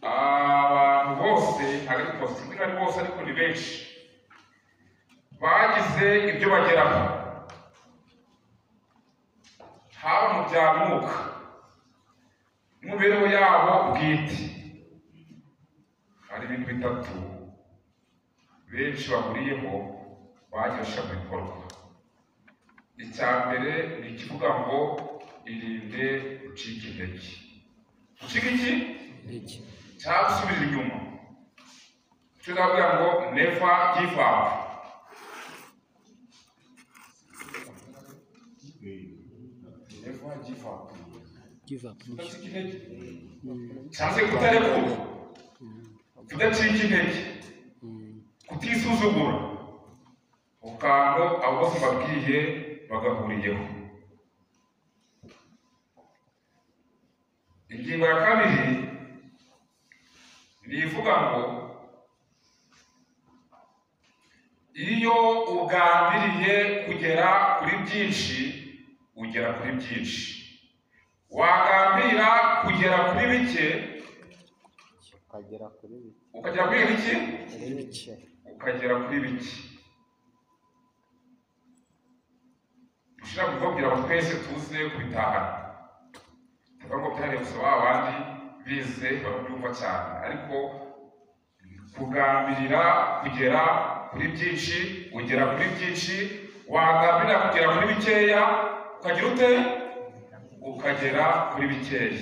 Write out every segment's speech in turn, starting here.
abantu bose ariko simwe bose ariko ni benshi bagize ibyo bageraho haba mu bya mwuka n'imibereho yabo bwite. Hari ibintu bitatu benshi bahuriyeho bagisha mu bikorwa. Icya mbere ni ikivuga ngo irinde gucika intege. Gucika iki? Cyangwa gusubira inyuma. Icyo ndavuga ngo never give up. Never give up. Give up. Kudacika intege. Cyangwa se kutarekura. Kudacika intege. Kutisuzugura. Ukango abo bose babwiye bagahuriyeho. Ingingo ya kabiri nivuga ngo iyo ugambiriye kugera kuri byinshi ugera kuri byinshi, wagambira kugera kuri bike ukagera kuri bike ukagera kuri bike. Ushobora kuvubwira ngo twese tuze kubitahana, tuvuga ngo byareye gusaba abandi bize barabyumva cyane, ariko kugambirira kugera kuri byinshi ugera kuri byinshi, wagambirira kugera kuri bikeya ukagira ute? Ukagera kuri bikeya.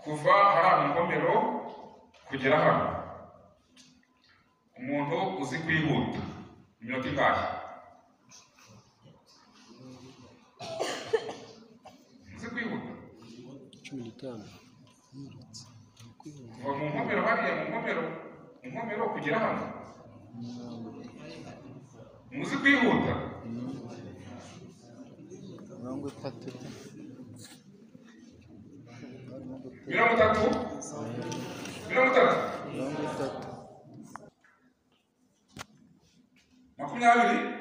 Kuva hari inkomero kugera hano, umuntu uzi kwihuta iminota ingahe? Uzi kwihuta 15. kuva mu nkomero hariya mu nkomero kugera hano, muzi kwihuta 20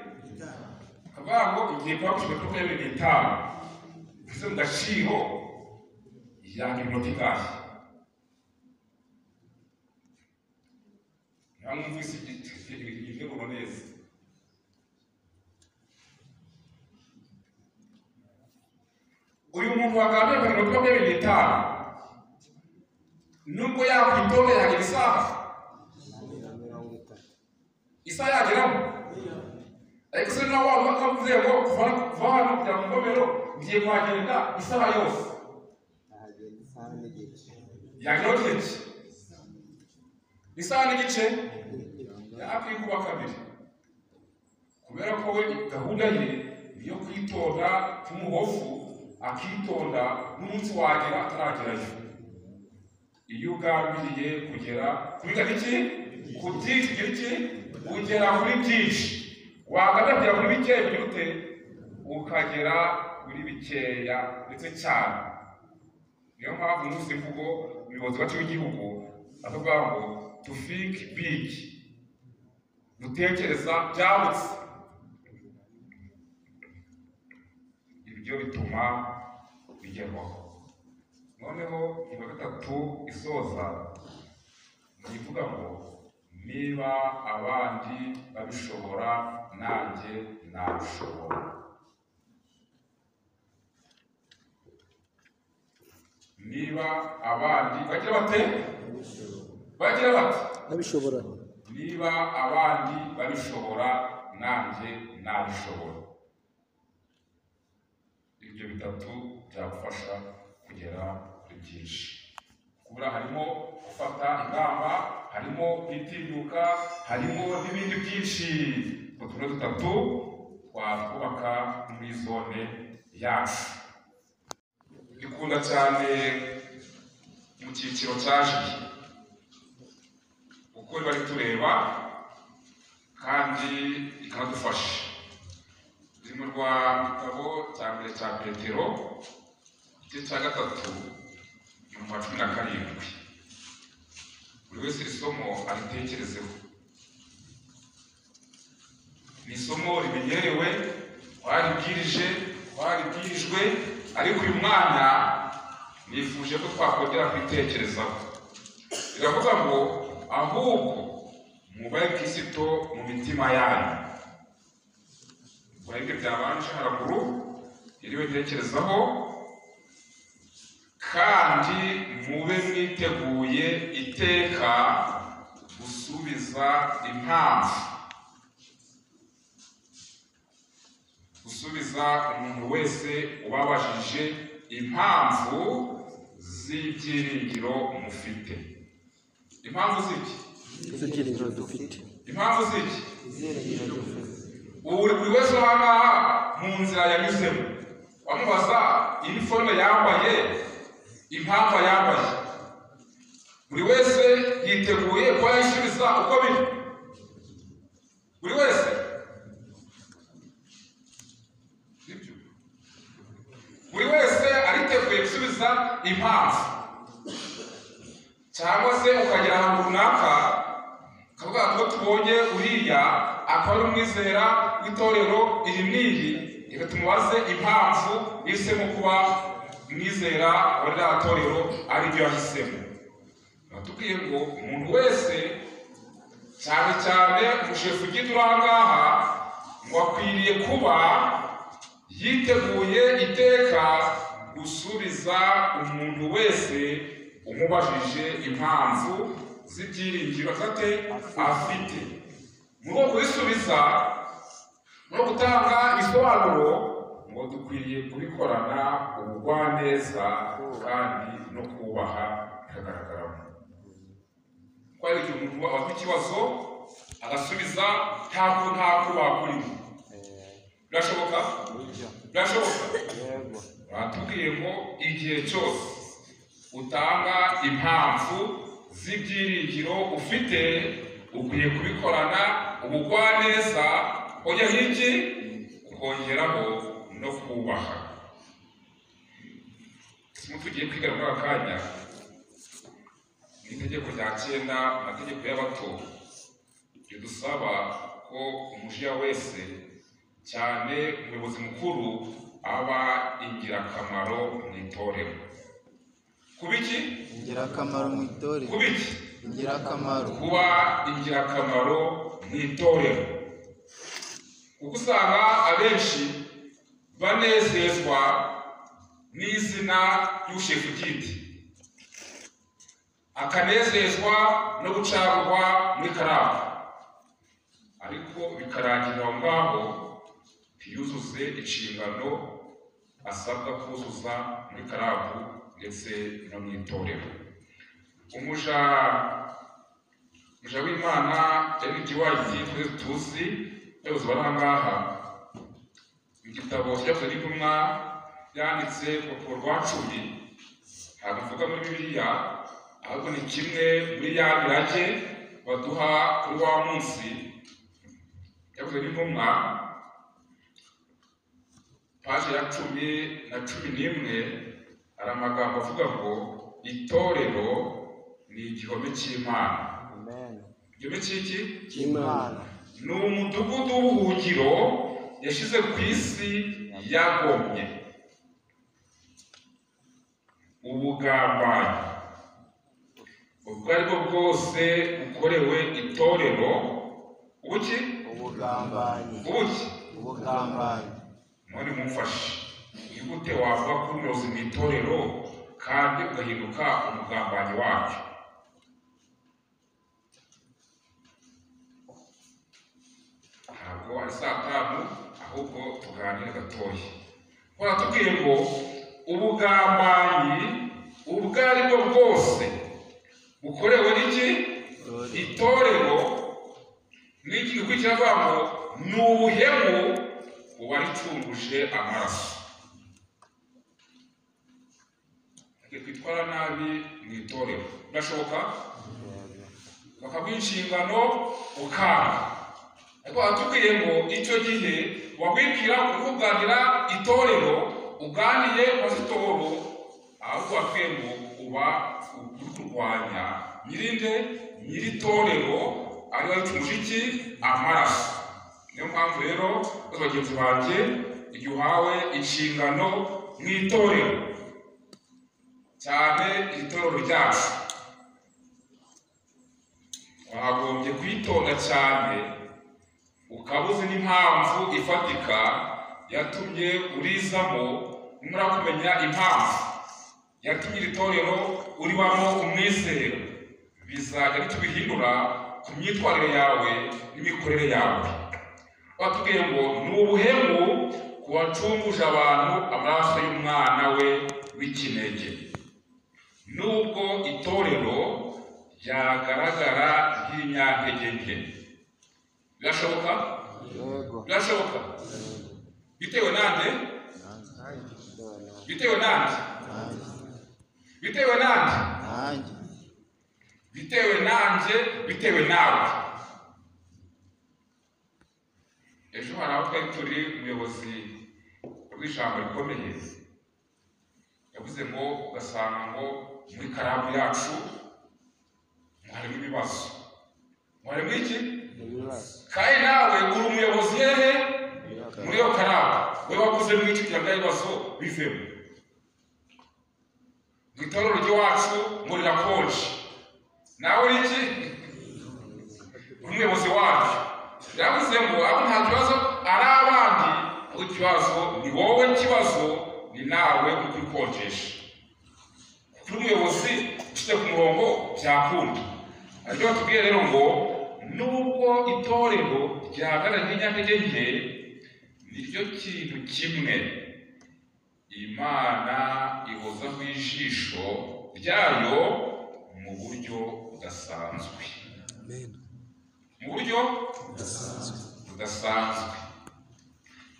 akavuga ngo igihe twakushije 25 ese mu gaciro yanga iminota ingahe? Namwumvise igitego neza. Uyu muntu wagambye ku minota 25 nubwo yakwitondera hari isaha yageramo, ariko se nawe wakavuze ngo kuva hano kujya mu ngomero ngiye kuhagenda isaha yose, yageraho kenshi isaha n'igice yakwikuba kabiri, kubera ko we gahunda ye niyo kwitonda k'umuhofu, akitonda n'umunsi wagera ataragerayo. Iyo ugambiriye kugera kuri iki ku byinshi ugera kuri byinshi, wagambira kugera kuri bikeya ugira ute? Ukagera kuri bikeya ndetse cyane. Niyo mpamvu umunsi mvugo umuyobozi wacu w'igihugu avuga ngo to think big, gutekereza byagutse. Ibyo bituma bigerwaho. Noneho ingingo gatatu isoza ivuga ngo niba abandi babishobora nanjye nabishobora. Niba abandi bagira bate? Babishobora. Niba abandi babishobora nanjye nabishobora. Ibyo bitatu byagufasha kugera kuri byinshi. Kubura harimo gufata ingamba, harimo kwitinyuka, harimo n'ibindi byinshi. Utuntu dutatu twakubaka muri zone yacu. Ikunda cyane mu cyiciro cyaje uko bari tureba kandi ikanadufasha. Ziri mu gitabo cya mbere cya Petero igice cya 3 mu 17. Buri wese isomo aritekerezeho. Ni isomo rimenyerewe, waribwirije, twaribwirijwe, ariko uyu mwanya nifuje ko twakongera kwitekerezaho. Biravuga ngo ahubwo mubaye Kristo mu mitima yanyu. Ibyo byabanje haraguru iriwe ntekerezaho, kandi mube mwiteguye iteka gusubiza impamvu, gusubiza umuntu wese ubabajije impamvu z'ibyiringiro mufite. Impamvu z'iki? Z'ibyiringiro dufite. Impamvu z'iki? Buri wese ahangaha mu nzira yanyuzemo wamubaza iniforume yambaye, impamvu yambaye. Buri wese yiteguye ko yayisubiza uko biri. Buri wese ariteguye gusubiza impamvu. Cyangwa se ukagera ahantu runaka kavuga ko tubonye uriya akaba ari umwizera w'itorero iri n'iri, reka tumubaze impamvu yahisemo kuba umwizera wa ririya torero ari byo yahisemo. Batubwiye ngo umuntu wese, cyane cyane umushefu ugenda uri ahangaha, ngo akwiriye kuba yiteguye iteka gusubiza umuntu wese umubajije impamvu z'ibyiringiro afite. Muri uko kubisubiza no gutanga ibisobanuro, ngo dukwiriye kubikorana ubugwaneza kandi no kubaha bikagaragaramo. Ko ari igihe umuntu aba afite ikibazo agasubiza nta kubaha kurimo. Birashoboka? Birashoboka? Batubwiye ngo igihe cyose utanga impamvu z'ibyiringiro ufite, ukwiye kubikorana ubugwaneza, ujya hiki ukongeraho no kubaha. Tugiye kwiga muri aka kanya ni itegeko rya 9 amategeko y'abato ridusaba ko umujiya wese, cyane umuyobozi mukuru, aba ingirakamaro mu itorero. Kubiki? Ingirakamaro mu itorero. Kubiki? Ingirakamaro. Kuba ingirakamaro mu itorero. Kuko usanga abenshi banezezwa n'izina ry'ushefu giti, akanezezwa no gucagurwa muri karabu, ariko bikarangira aho ngaho ntiyuzuze inshingano asabwa kuzuza muri karabu ndetse no mu itorero. Umuja w'Imana yari tuzi abayobozi bari ahangaha, igitabo cyakozwe n'intumwa yanditse ku rupapuro rwa 10, ntabwo mvuga muri Bibiliya, ahubwo ni kimwe muri ya mirage baduha kuri wa munsi. Cyakozwe n'intumwa paje ya 10 na 11, hari amagambo avuga ngo itorero ni igihome cy'Imana. Igihome cy'iki? Cy'Imana. Ni umudugudu w'ubuhungiro yashyize ku isi yagomye. Ubugambanyi ubwo ari bwo bwose bukorewe itorero, ubuki? Ubugambanyi. Ubuki? Ubugambanyi. None mumfashe, ni gute wavuga ko umuyobozi mu itorero kandi ugahinduka umugambanyi wacyo? Ntabwo ari saa 5, ahubwo tuganire gatoya. Baratubwiye ngo ubugambanyi ubwo ari bwo bwose bukorewe n'iki? Itorero. N'iki gikurikira avuga ngo ni ubuhemu uwaricunguje amaraso. Kwitwara nabi mu itorero birashoboka? Bakaguha inshingano ukanga, ariko batubwiye ngo icyo gihe wabwibwira kuvuganira itorero uganiye pasitoro, ahubwo bakwiye ngo uba uri kurwanya nyiri itorero ari we wicumuje iki? Amaraso. Niyo mpamvu rero bagenzi banjye igihe uhawe inshingano mu itorero, cyane itorero ryacu, wagombye kwitonda cyane ukabuze n'impamvu ifatika yatumye urizamo. Numara kumenya impamvu yatumye iri torero uribamo umwizero, bizajya bitubihindura ku myitwarire yawe n'imikorere yawe. Batubwiye ngo ni ubuhemu ku wacunguje abantu amaraso y'umwana we w'ikinege. Nubwo itorero ryagaragara nk'iry'intege nke, birashoboka? Birashoboka? Bitewe nande? Bitewe nande? Bitewe nande? Bitewe nanje, bitewe nawe. Ejo hari aho twari turi umuyobozi w'ijambo rikomeye yavuze ngo ugasanga ngo muri karabu yacu harimo ibibazo. Harimo iki? Kandi nawe uri umuyobozi hehe muri iyo karabu, we wakuze muri iki kugira ngo ibibazo bivemo. Mu itorero ry'iwacu muri rakonje, nawe uri iki? Umuyobozi wacu yavuze ngo abo nta kibazo ari abandi, ahubwo ikibazo ni wowe, ikibazo ni nawe uri kubikonjesha. Kuri umuyobozi ufite ku murongo byakunda. Ariko batubwiye rero ngo nubwo itorero ryagaragara nk'iry'intege nke, niryo kintu kimwe Imana ihozaho ijisho ryayo mu buryo budasanzwe. Mu buryo budasanzwe.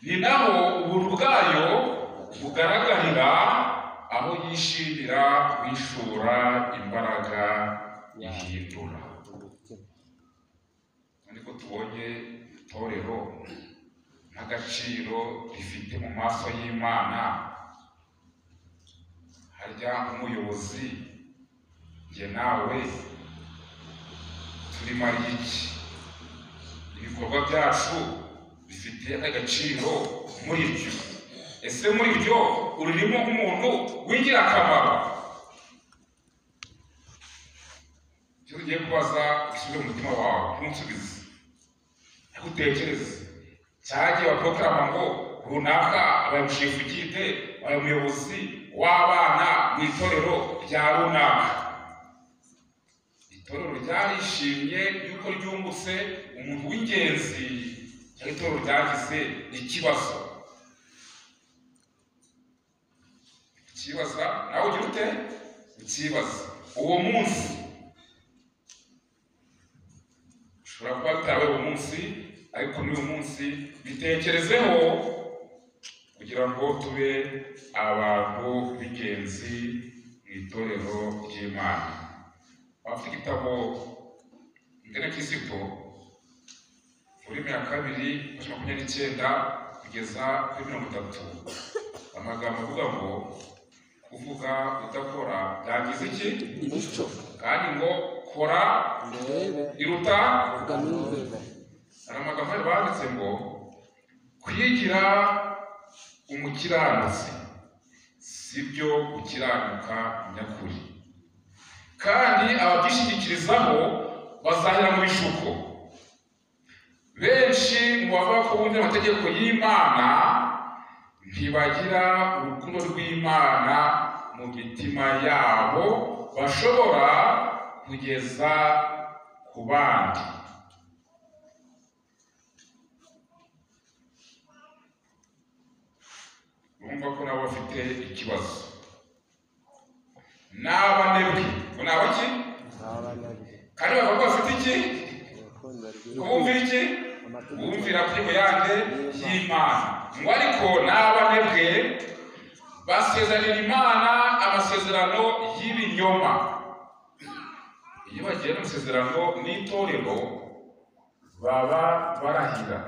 Ni naho ubuntu bwayo bugaragarira, aho yishimira kwishura imbaraga ihindura. Ariko tubonye itorero n'agaciro rifite mu maso y'Imana. Harya umuyobozi njye nawe turimariye iki? Ibikorwa byacu bifite agaciro muri byo? Ese muri byo urimo nk'umuntu w'ingirakamaro? Icyo ugiye kubaza usubize mu mutima wawe, ntusubize, ariko utekereze. Cyagiye baproklama ngo runaka abaye umushefugide, abaye umuyobozi w'abana mu itorero rya runaka. Itorero ryarishimye yuko ryungutse umuntu w'ingenzi, cyangwa itorero ryagize ikibazo. Ikibazo nawe ugira ute? Ikibazo uwo munsi ushobora kuba bitabaye uwo munsi, ariko n'uyu munsi bitekerezeho kugira ngo tube abantu b'ingenzi mu itorero ry'Imana. Abafite igitabo Ingene Kristo volume ya 2 29 kugeza kuri 30, amagambo avuga ngo kuvuga udakora byagize iki? imico Kandi ngo kora iruta. Hari amagambo banditse ngo kwigira umukiranutsi sibyo gukiranuka nyakuri, kandi ababyishingikirizaho bazahera mu bishuko. Benshi mu bavuga ko bumva amategeko y'Imana ntibagira urukundo rw'Imana mu mitima yabo bashobora kugeza ku bandi. Urumva ko nabo bafite ikibazo. N'abanebwe ngo ni abaki? Kandi bavuga ko bafite iki? Kubumvira iki? Bumvira amategeko yande y'Imana. Ngo ariko n'abanebwe basezeranira Imana amasezerano y'ibinyoma. Iyo bagiye mu masezerano n'itorero baba barahira,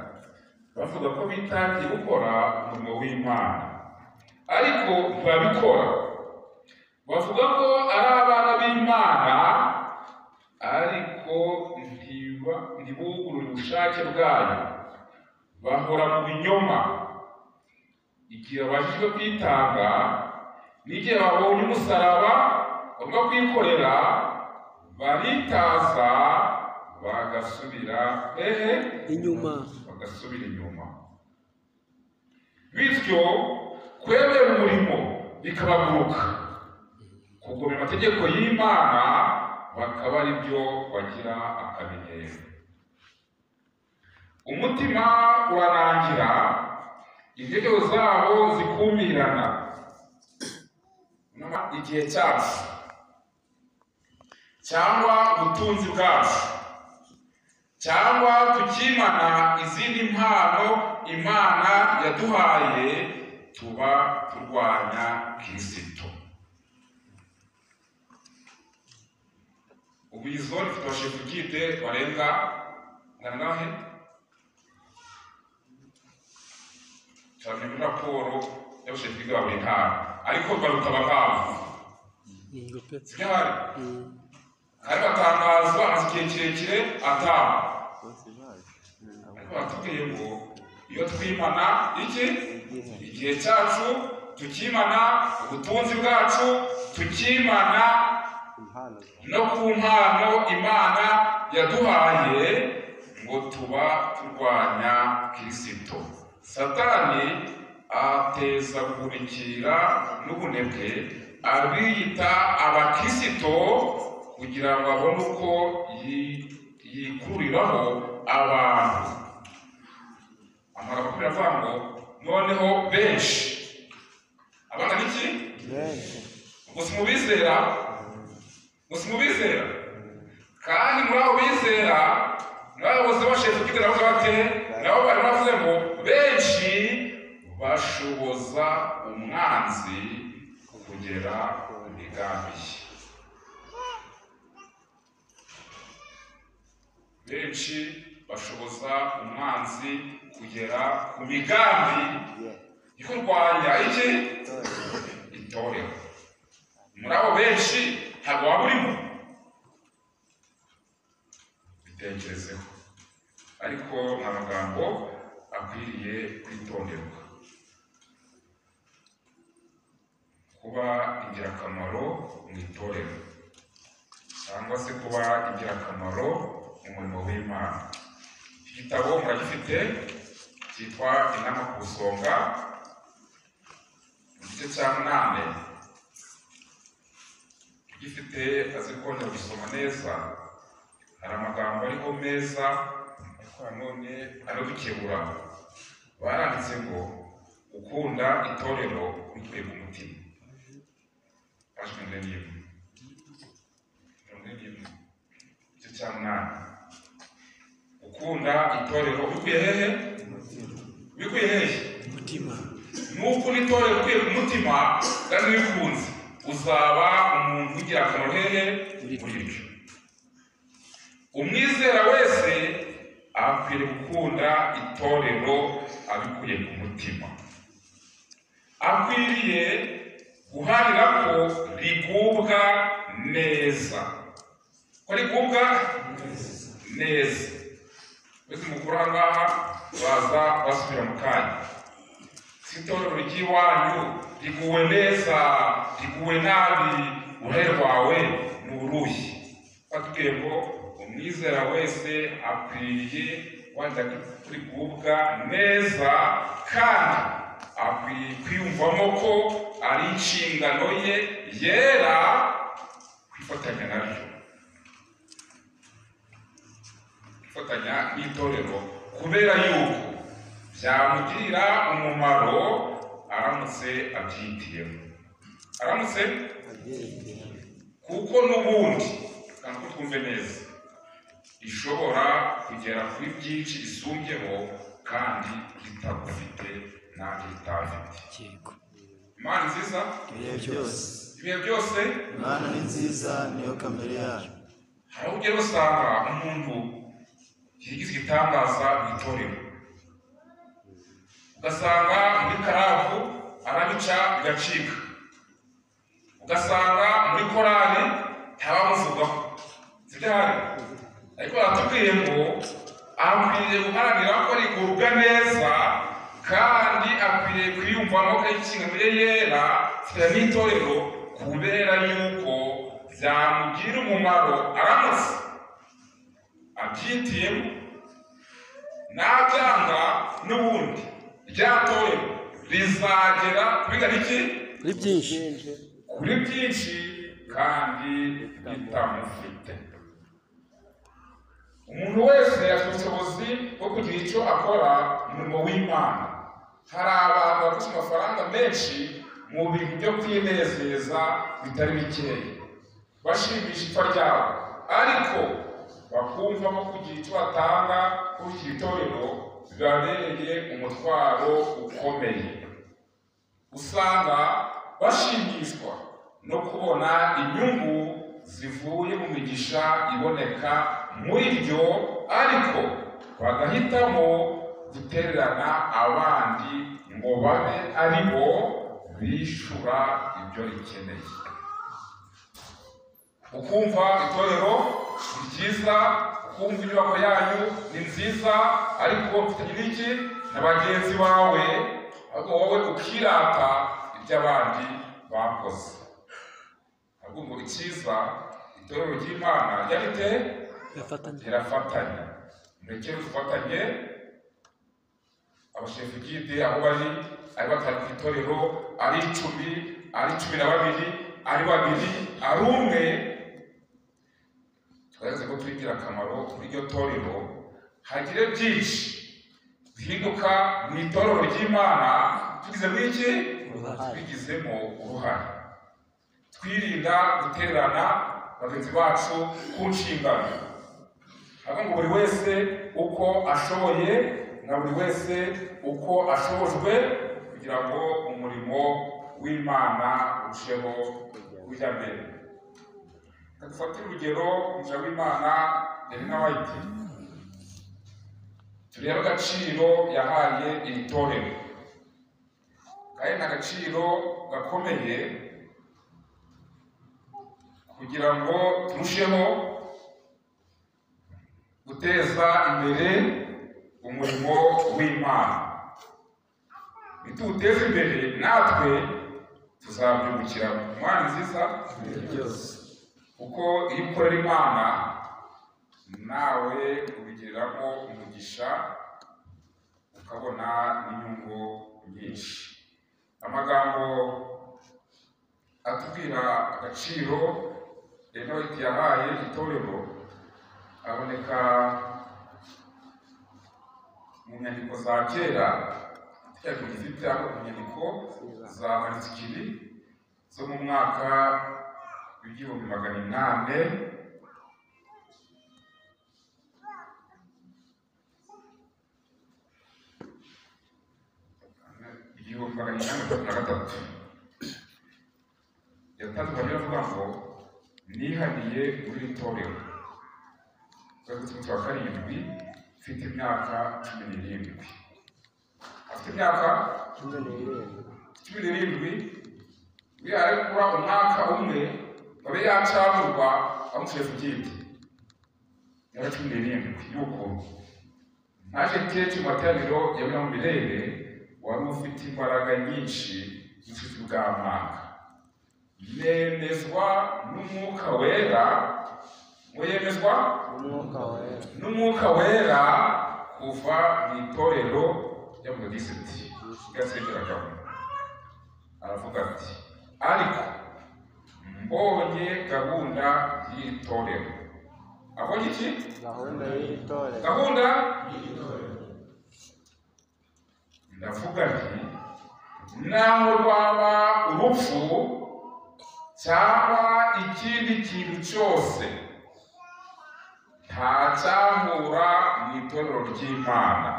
bavuga ko bitangiye gukora umurimo w'Imana, ariko ntibabikora. Bavuga ko ari abana b'Imana, ariko ntibugurure ubushake bwayo, bahora mu binyoma. igihe babashijwe kwitanga n'igihe babonye umusaraba bagomba kwikorera baritaza bagasubira inyuma. Bityo kwemera umurimo bikabaguruka kugomera amategeko y'Imana bakaba ari byo bagira akamenyero. Umutima urarangira, intekerezo zabo zikumirana. Igihe cyacu cyangwa ubutunzi bwacu cyangwa tukimana izindi mpano Imana yaduhaye, tuba turwanya Kristo. Ubu izo rifite abashefu bwite barenga nangahe cyane muri raporo y'abashefu bwite ba buri ntara, ariko baruta abagabo hari batangazwa amaze igihe kirekire atanu, ariko batubwiye ngo iyo twimana igihe cyacu, tukimana ubutunzi bwacu, tukimana no ku mpano Imana yaduhaye, ngo tuba turwanya Kristo. Satani ateza guhurikira n'ubunebwe abiyita abakristo kugira ngo abone uko yikururiraho abantu. Amagambo biravuga ngo noneho benshi abana n'iki gusa mubizera kandi muri abo bizera nabo bose basheje kugira ngo bate nabo bari bavuze ngo benshi bashoboza umwanzi kugera ku migambi ye. Benshi bashoboza umwanzi kugera ku migambi yo kurwanya itorero. Muri abo benshi ntabwo waba urimo, bitekerezeho. Ariko amagambo akwiriye kwitonderwa. Kuba ingirakamaro mu itorero cyangwa se kuba ingirakamaro mu murimo w'Imana. Igitabo muragifite cyitwa Inama ku Isonga, mu gice cya 8. Gifite azi kongera gusoma neza, hari amagambo ariho meza ariko nanone aradukebura. Baranditse ngo ukunda itorero bikuye ku mutima. Ashimwe n'imwe igice cya 8. Ukunda itorero bikuye hehe? Umutima. Nuko itorero bikuye ku mutima kandi bikunze, uzaba umuntu w'ingirakamaro hehe? Muri ryo. Umwizera wese akwiriye gukunda itorero abikuye ku mutima. Akwiriye guharira ko rigubwa neza. Ko rigubwa neza. Bese mukuru ahangaha baza basubira mu kanya. Itorero ry'iwanyu riguwe neza, riguwe nabi, uruhare rwawe ni uruhe? Batubwiye ngo umwizera wese akwiriye wanda kurigubwa neza, kandi akwiriye kwiyumvamo ko ari inshingano ye yera kwifatanya naryo, kwifatanya n'itorero, kubera yuko byamugirira umumaro aramutse abyitiyemo. Kuko n'ubundi kandi ko twumve neza, ishobora kugera kuri byinshi isumbyeho kandi ritagufite nanjye ritafite. Imana nziza ibihe byose. Imana ni nziza, niyo kamere yayo. Hari ugera usanga umuntu yigize igitangaza mu itorero, ugasanga muri karavu arabica bigacika, ugasanga muri korali ntabamuvugaho, zidahari. Ariko baratubwiye ngo akwiriye guharanira ko rigubwa neza kandi akwiriye kwiyumvamo ko ikingamire yera zitari n'itorero kubera yuko byamugira umumaro aramutse abyitiyemo. Nabyanga n'ubundi rya torero rizagera kuri byinshi kandi bitamufite. Umuntu wese afite ubushobozi bwo kugira icyo akora umurimo w'Imana. Hari abantu bafite amafaranga menshi mu bintu byo kwinezeza bitari bikeya, bashimisha ipfa ryabo, ariko bakumva ko kugira icyo batanga kuri iki itorero bibabereye umutwaro ukomeye. Usanga bashimishwa no kubona inyungu zivuye mu migisha iboneka muri ryo, ariko bagahitamo gutererana abandi ngo babe ari bo bishura ibyo rikeneye. Ukumva itorero ni ryiza, ukumva inyubako yanyu ni nziza, ariko ufite iki na bagenzi bawe, ahubwo wowe ukirata iby'abandi bakoze. Ahubwo ngo icyiza itorero ry'Imana ryarite rirafatanya. Murekere dufatanye, abashefu gide aho bari ari batari ku itorero, ari 10, ari 12, ari 2, ari 1, twese ko turi ingirakamaro kuri iryo torero, hagire byinshi bihinduka mu itorero ry'Imana tugizemo uruhare. Twirinda gutererana bagenzi bacu ku nshingano, ahubwo ngo buri wese uko ashoboye na buri wese uko ashobojwe, kugira ngo umurimo w'Imana urusheho kujya mbere. Dufate urugero umuja w'Imana White, turebe agaciro yahaye iri torero, kandi ni agaciro gakomeye kugira ngo turusheho guteza imbere umurimo w'Imana. Nituteze imbere natwe tuzabyungukira mu Mana nziza byose, kuko iyo ukorera Imana nawe ubigiriramo umugisha ukabona n'inyungu nyinshi. Amagambo atubwira agaciro White yahaye itorero aboneka mu nyandiko za kera, cyangwa gifite aho mu nyandiko za Mansikiri zo mu mwaka w'igihumbi 800 yatanzwe avuga ngo nihaniye muri iri torero twese wa karindwi, mfite imyaka 17. Afite imyaka 17, ari kuba umwaka umwe babe yacamurwa amushefu giti yari 17 yuko naje kenshi mu materaniro yabona mu birere, wari ufite imbaraga nyinshi z'ubucuti bw'Imana, yemezwa n'Umwuka Wera, yemezwa n'Umwuka Wera kuva mu itorero ry'Abadiventisiti Ingirakamaro. Aravuga ati, ariko mbonye gahunda y'itorero. Abonye iki? Gahunda y'itorero. Ndavuga nti naho rwaba urupfu cyangwa ikindi kintu cyose, ntacyahura mu itorero ry'Imana.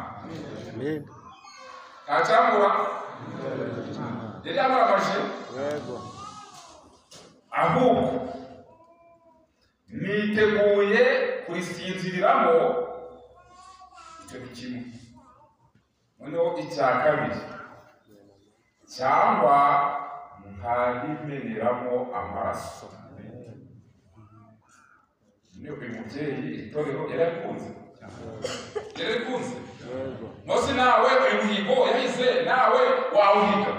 Ntacyahura yari yababaje, ahubwo niteguye kurisinziriramo. Icyo ni kimwe. Noneho icya kabiri, cyangwa nkarimeneramo amaraso. Niyo uyu mubyeyi itorero yari akunze, Yere kunze nose nawe uyu muhigo yahize nawe wawuhiga.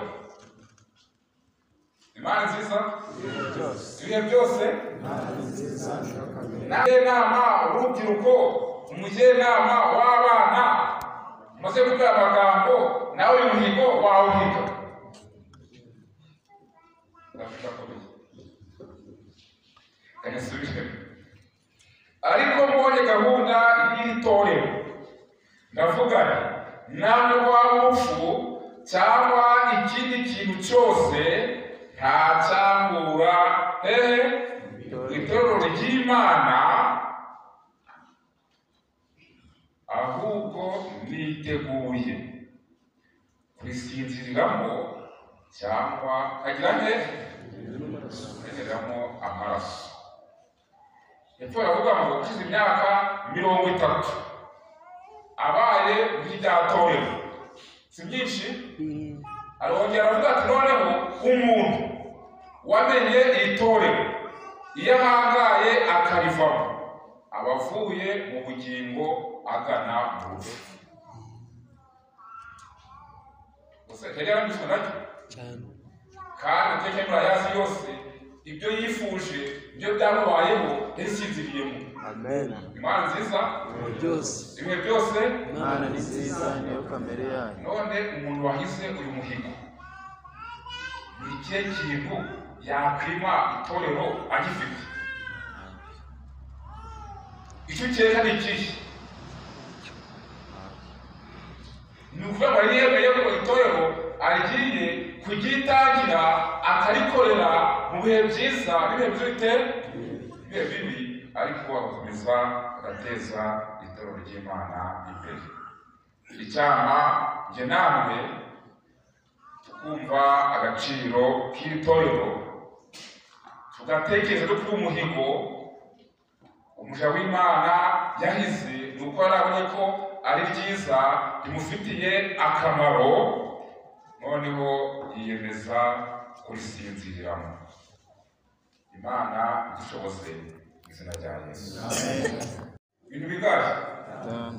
Imana nziza ibihe byose nama urubyiruko umujyenama w'abana umaze kuvuga amagambo nawe uyu muhigo wawuhiga. Ariko mbonye gahunda y'Itorero ndavuga namwe w'urupfu cyangwa ikindi kintu cyose nta cyangura Itorero ry'Imana, ahubwo niteguye kurisinziriramo cyangwa kagira kugeramo amaraso. Epfo aravuga ngo ukize imyaka 30 abaye muri rya torero si byinshi. Arongera aravuga ati noneho umuntu wamenye itorero iyo ahangaye akarivamo abavuye mu bugingo agana mu rupfu. Gusa yarambitswe nacyo kandi ateke murayazi yose ibyo yifuje ibyo byamubayeho yasinziriyemo. Amen. Imana nziza ibihe byose Imana ni nziza niyo kamere yayo. None umuntu wahize uyu muhigo ni ikihe kintu yakwima itorero agifite? Icyo cyera ni ikihe? Ni ukuvuga ngo yemeye ko itorero agiye kugitangira akarikorera mu bihe byiza bihe bite bihe bibi, ariko agakomeza agateza itorero ry'Imana imbere. Icyama njye namwe tukumva agaciro k'itorero, tugatekereza no kuri umuhigo umuja w'Imana yahize, ni uko arabonye ko ari byiza bimufitiye akamaro, noneho yiyemeza kurisinziriramo. Imana idushoboze mu izina rya Yesu. Ibintu bigaje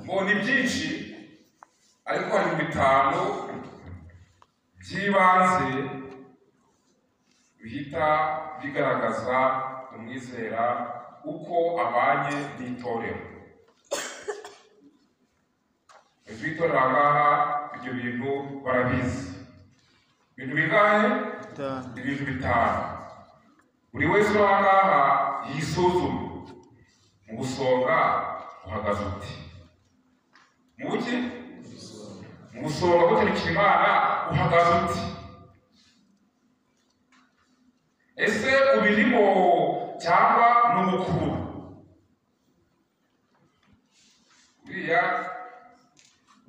mbona byinshi, ariko hari 5 by'ibanze bihita bigaragaza umwizera uko abanye n'itorero. Itorero ngaha ibyo bintu barabizi. Ibintu bigahe? Ibintu 5. Buri wese ngaha yisuzume mu busonga uhagaze uti mu buki mu busonga gutarikira Imana uhagaze uti. Ese ubirimo cyangwa n'umukuru? Buriya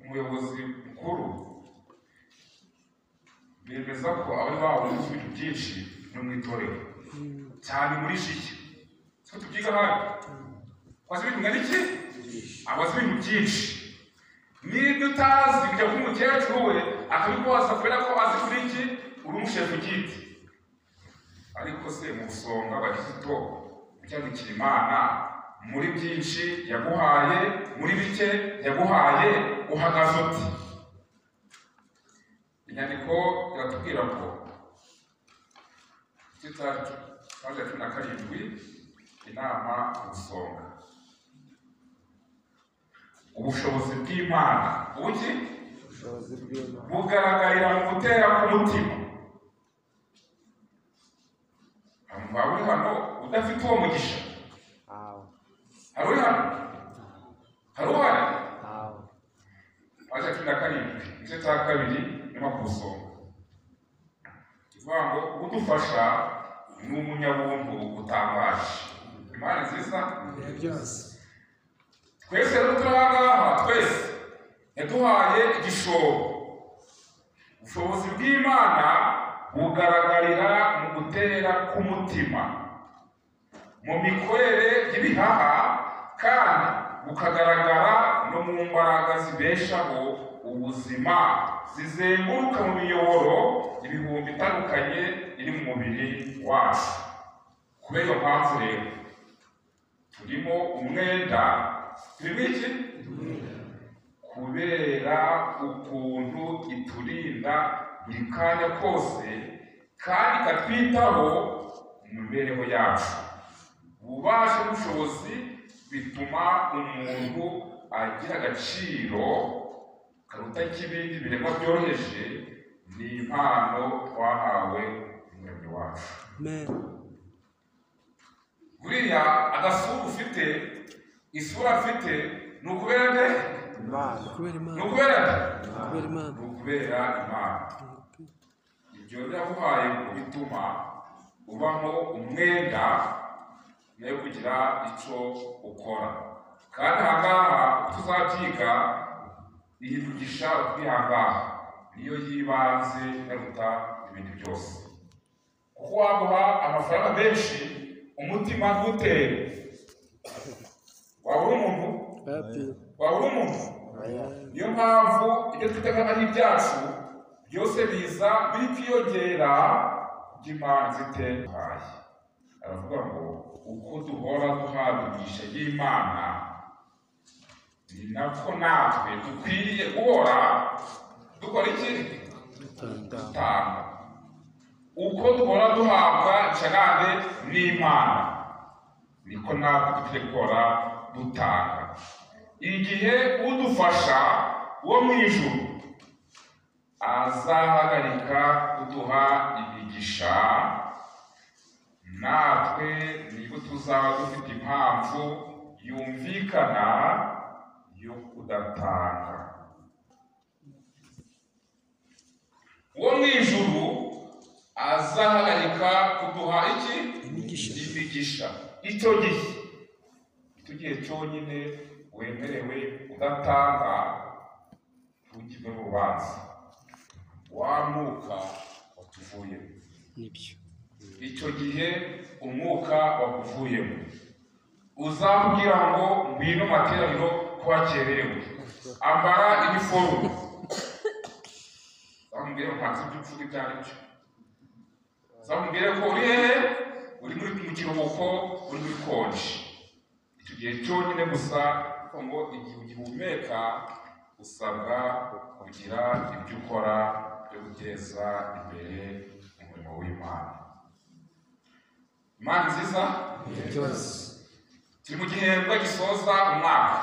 umuyobozi mukuru bemeza ko abari bahuye n'ibintu byinshi no mu itorero cyane muri shiki. Siko tubyiga hano kwazi ibintu ngana iki abazi ibintu byinshi. Niba utazi kujya kumukecuru we akabikubaza kubera ko azi kuri iki uri umushefu giti, ariko se mu busonga bakizito byandikira Imana muri byinshi yaguhaye muri bike yaguhaye uhagaze uti. Inyandiko iratubwira ko tutaje 17 inama ubusonga ubushobozi bw'Imana ubuki bugaragarira mu gutera k'umutima. Uri hano udafite uwo mugisha? Hari hano? Hari uhari? Aje 17 igice cya 2 nyuma kusonga ivuga ngo udufasha ni umunyabuntu utangaje. Imana nziza byose. Twese rero turahangaha twese yaduhaye igishoro. Ubushobozi bw'Imana bugaragarira mu gutera k'umutima, mu mikorere y'ibihaha, kandi bukagaragara no mu mbaraga zibeshaho ubuzima zizenguruka mu miyoboro ibihumbi itandukanye iri mu mubiri wacu. Kubera iyo mpamvu rero turimo umwenda, turimo iki? kubera ukuntu iturinda buri kanya kose kandi ikatwitaho mu mibereho yacu. Ububasha n'ubushobozi bituma umuntu agira agaciro karuta k'ibindi biremwa byoroheje. Ni impano twahawe n'Umuremyi wacu. Buriya agasura ufite, isura afite, ni ukubera nde? Ni ukubera Imana. Ibyo yaguhaye ngo bituma ubamo umwenda yo kugira icyo ukora. Kandi ahangaha tuzabyiga iyi mugisha twihangaha niyo yibanze yaruta ibindi byose. Kuko waguha amafaranga menshi umutima ntutere. Waba uri umuntu? Niyo mpamvu ibyo twita ari ibyacu byose biza biri kwiyongera by'Imana zitehaye. Aravuga ngo uko duhora duhabwa imigisha y'Imana ni nako natwe dukwiriye guhora dukora iki? Dutanga. Uko duhora duhabwa canane n'Imana niko natwe dukwiriye guhora dutanga. Igihe udufasha wo mu ijuru azahagarika kuduha imigisha, natwe nibwo tuzaba dufite impamvu yumvikana yo kudatanga. Uwo mu ijuru azahagarika kuduha iki? Imigisha. Icyo gihe cyonyine wemerewe udatanga ntugirwe mu rubanza. Wa mwuka watuvuyemo. Icyo gihe umwuka wakuvuyemo uzamubwira ngo ngwino materaniro ko wakererewe, ambara iniforume. Uzamubwira ngo ntazi ibyo uvuga ibyo ari byo. Uzamubwira ko uri hehe? Uri mu kiruhuko, uri muri konji. Icyo gihe cyonyine gusa ngo igihe ugihumeka usabwa kugira ibyo ukora byo guteza imbere umurimo w'Imana. Imana nziza. Turi mu gihembwe gisoza umwaka.